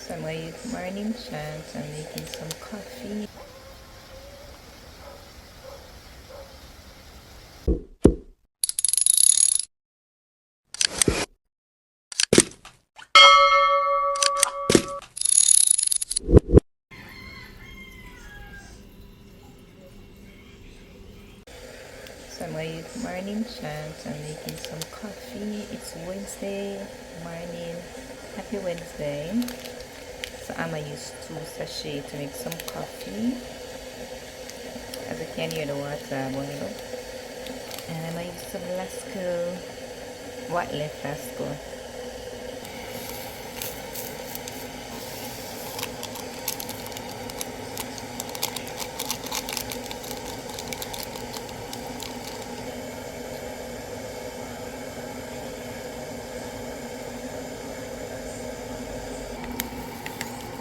So my morning chance, I'm making some coffee. So my morning chance, I'm making some coffee. It's Wednesday morning. Happy Wednesday. So I'm gonna use 2 sachets to make some coffee. As you can hear the water boil. And I'm gonna use some Lasco, white leaf Lasco.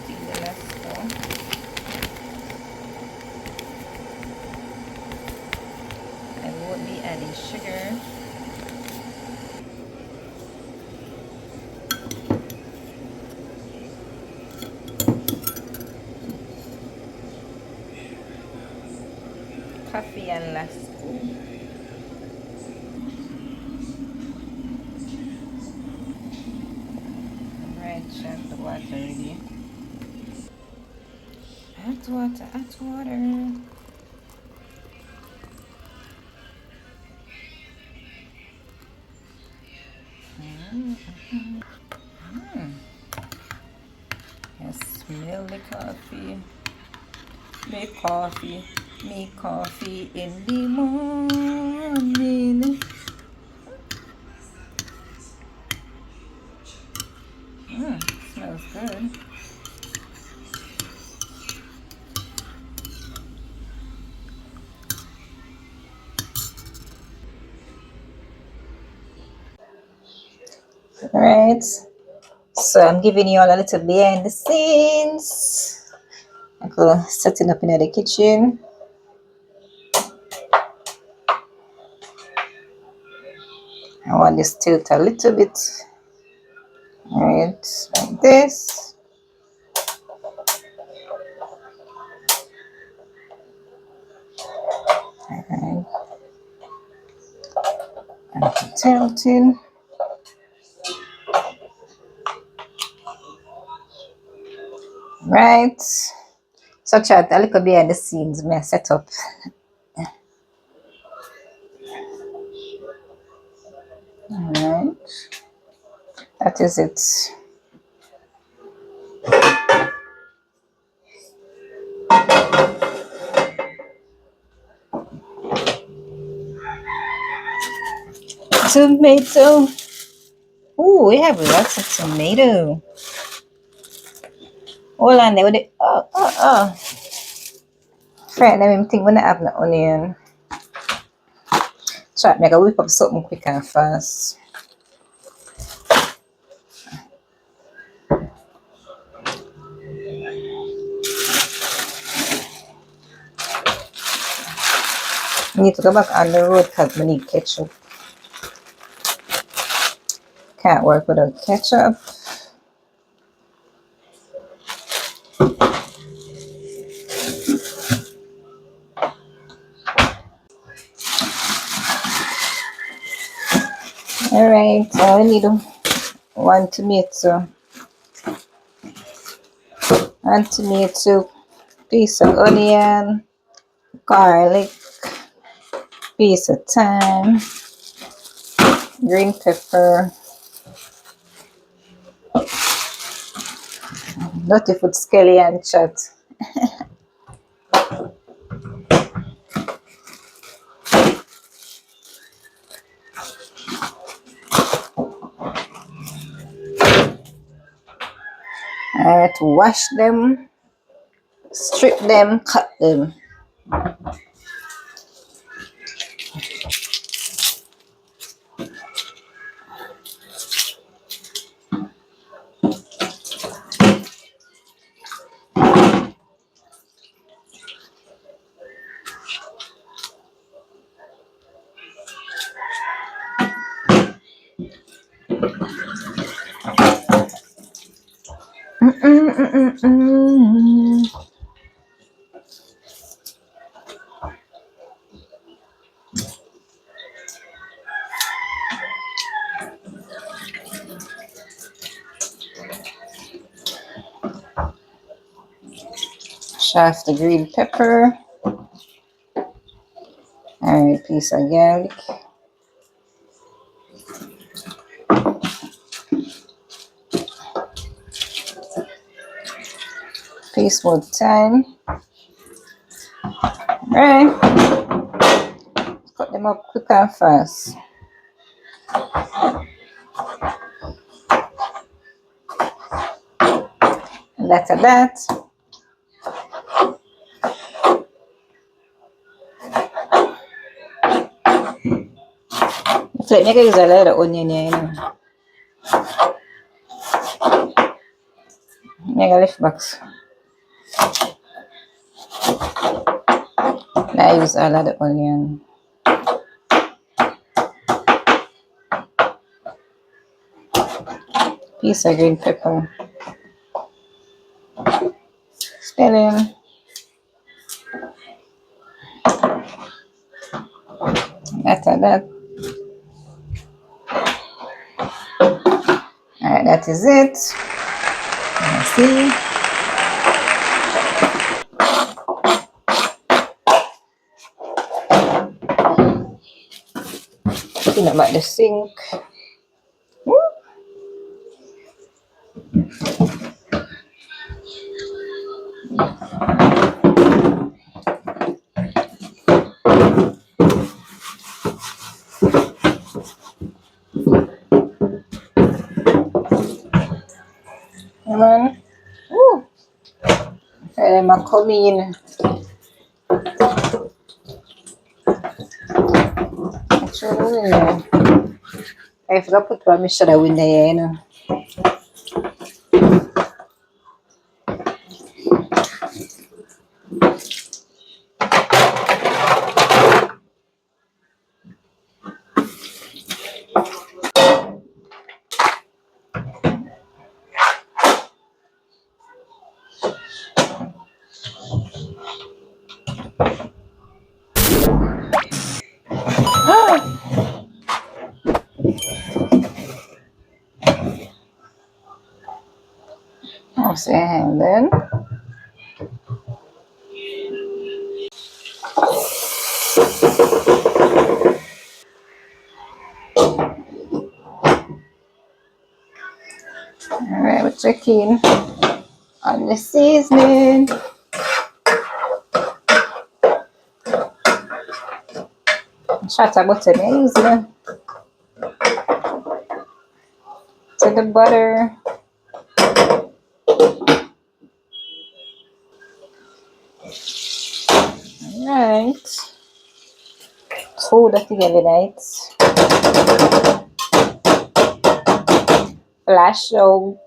The Lasco. I won't be adding sugar. Coffee and Lasco. Right, shut the water ready. Hot water, hot water. Yes, smell the coffee. Make coffee. Make coffee in the morning. Smells good. Alright, so I'm giving you all a little behind the scenes. I go setting up in the kitchen. I want this tilt a little bit. Alright, like this. Alright, and tilting. Right. So chat a little behind the scenes me set up. Alright. That is it. Tomato. Ooh, we have lots of tomato. Hold on there with it. Oh. Friend, let me think when I have the onion. Try make a whip up something quick and fast. I need to go back on the road because I need ketchup. Can't work without ketchup. Alright, I need 1 tomato. 1 tomato, piece of onion, garlic, piece of thyme, green pepper, Dutty food skelly and chat. I have to wash them, strip them, cut them. Shaft the green pepper. Alright, piece of garlic. Piece more thyme. Right. Cut them up quick and fast. And that's that. So make use a lot of onion here, you know. Make a left box. I use a lot of onion. Piece of green pepper. Spelling. After that. Alright, that is it. Let's see. Clean up at the sink. Woo. Come on. Woo. I'm coming. Actually, I forgot to put one shadow in there, you know. I'll say and then. Alright, we're checking on the seasoning. Shot of butter amazing. To the butter. Alright. Hold that together, right? Flash out.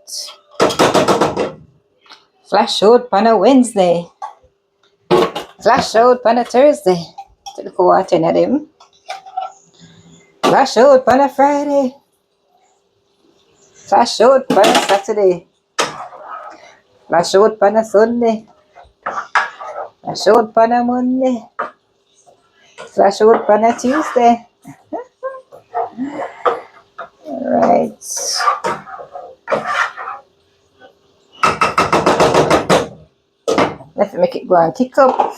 Flash out on a Wednesday. Flash out on a Thursday. To the water in them. Flash out on a Friday. Flash out on a Saturday. Flash out on a Sunday. Flash out on a Monday. Flash out on a Tuesday. Alright. Let's make it go and kick up.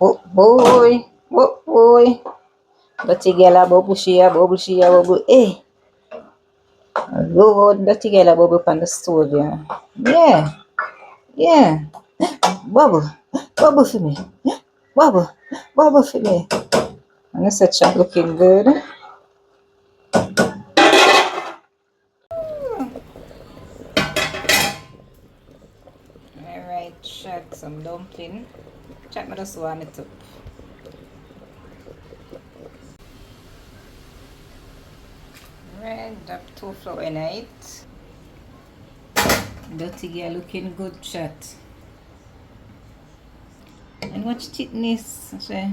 Oh boy. Oh boy. Dutty girl a bubble, she a bubble. Hey. Lord, Dutty girl a bubble on the stove, yeah. Yeah. Yeah. Bubble. Bubble for me. Bubble. Bubble for me. And the section looking good. Alright, check some dumpling. Check me just warm it up. Alright, drop 2 flour in it. Dutty girl looking good, chat. And watch thickness, say.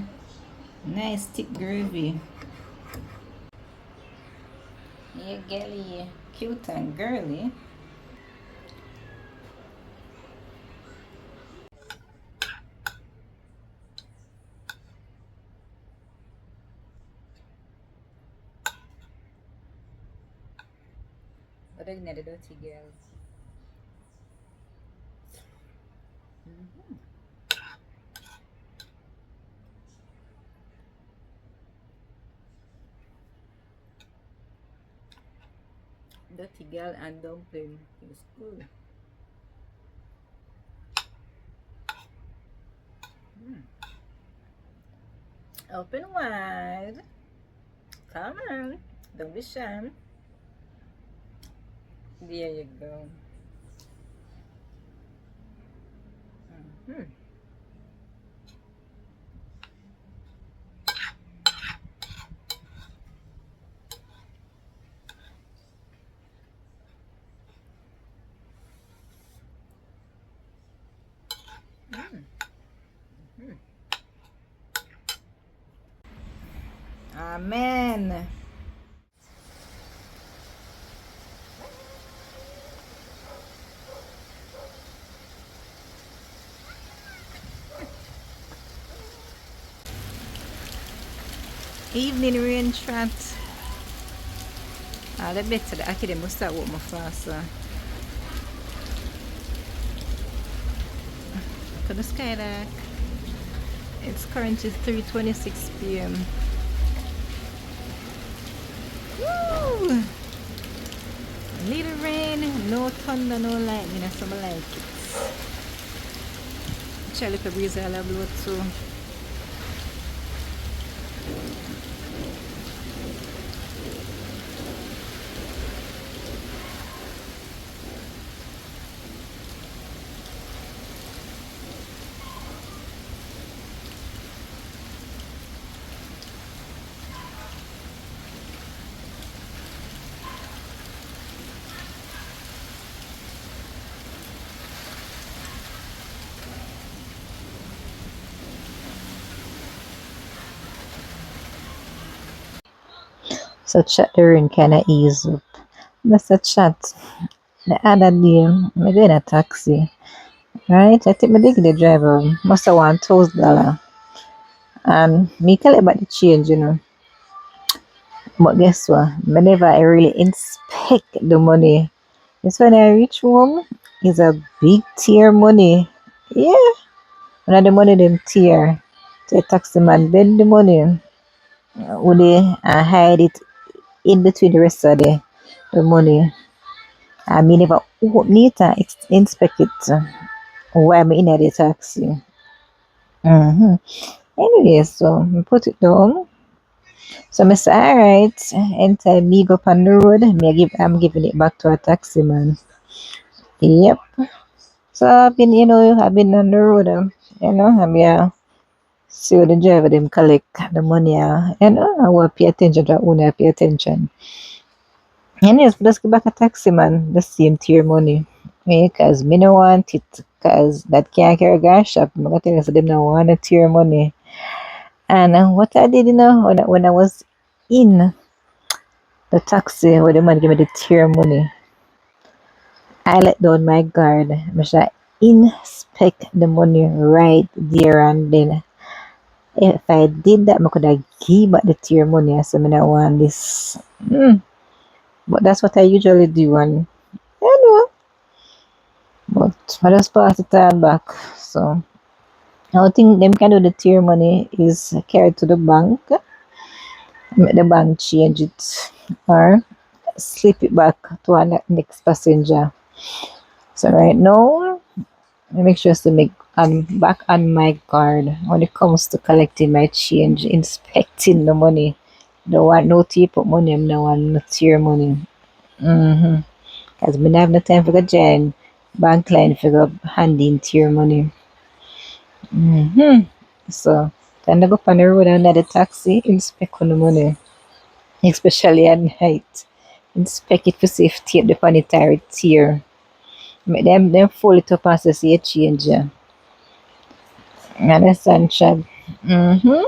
Nice thick gravy. Yeah, girly, cute and girly. But then the dirty girls. Dirty girl and dumpling is good. Open wide. Come on. Don't be shy. There you go. Hmm. Amen. Evening rain chat. The better the academy start with my faster. To the sky deck. It's currently 3:26 p.m. Woo! Little rain, no thunder, no lightning, so I like it. Try a little breeze I love blow too. So chat the rain kinda ease up. Mr. Chat, the other day, I go in a taxi, right? I think my the driver must have $1,000. And me tell about the change, you know. But guess what? Whenever I really inspect the money, it's when I reach home, it's a big tier money. Yeah, one of the money them tier. So the taxi man bend the money, would they hide it in between the rest of the money. I mean, never open it and inspect it while I'm in the taxi. Mm-hmm. Anyway, so I put it down. So I say, alright, anytime me go up on the road, I'm giving it back to a taxi man. Yep. So I've been on the road, I'm see what the driver them collect the money, I will pay attention to owner pay attention. And yes, just give back a taxi man, the same tier money. Because me no want it, because that can't carry gas shop. I'm gonna tell you, so them no want the tier money. And what I did, when I was in the taxi where the man give me the tier money, I let down my guard. I should inspect the money right there and then. If I did that, I could have give back the tier money. I said, I don't want this. But that's what I usually do. And you know, but I just pass the time back. So I think them can do the tier money is carry to the bank, make the bank change it, or slip it back to our next passenger. So right now, I make sure to make I'm back on my guard when it comes to collecting my change, inspecting the money. Don't want no tip up money, I'm no want no tier money. Cause me not have no time for the join bank line for go handing tier money. So then I go up on the road and the taxi, inspect on the money, especially at night. Inspect it for safety at the planetary tier. Make them fold it up as they see a change. Yeah. Understand, Chad? Mm-hmm.